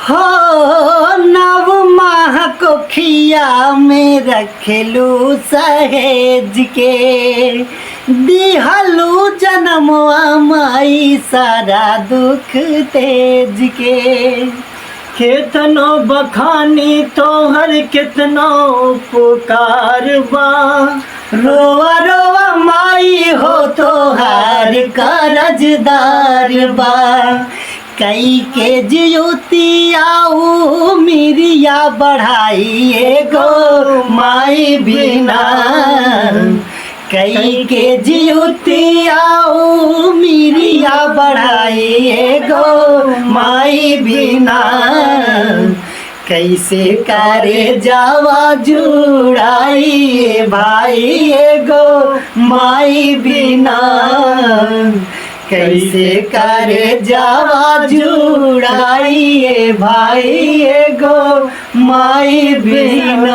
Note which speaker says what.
Speaker 1: हो नव माह कोखिया में रखेलू सहेज के दिहलू जन्मवा माई सारा दुख तेज के।
Speaker 2: केतनो बखानी तोहर कितनो पुकार बा
Speaker 1: रोवा रोवा माई हो तोहार करजदार बा कई के ज्योति आऊ मिरिया बढ़ाई एगो माई बिना कई के ज्योति आऊ मिरिया बढ़ाई एगो माई बिना कैसे करे जावा जुड़ाई भाई एगो माई बिना कैसे करे जावा जुड़ाई भाई एगो माई बिना।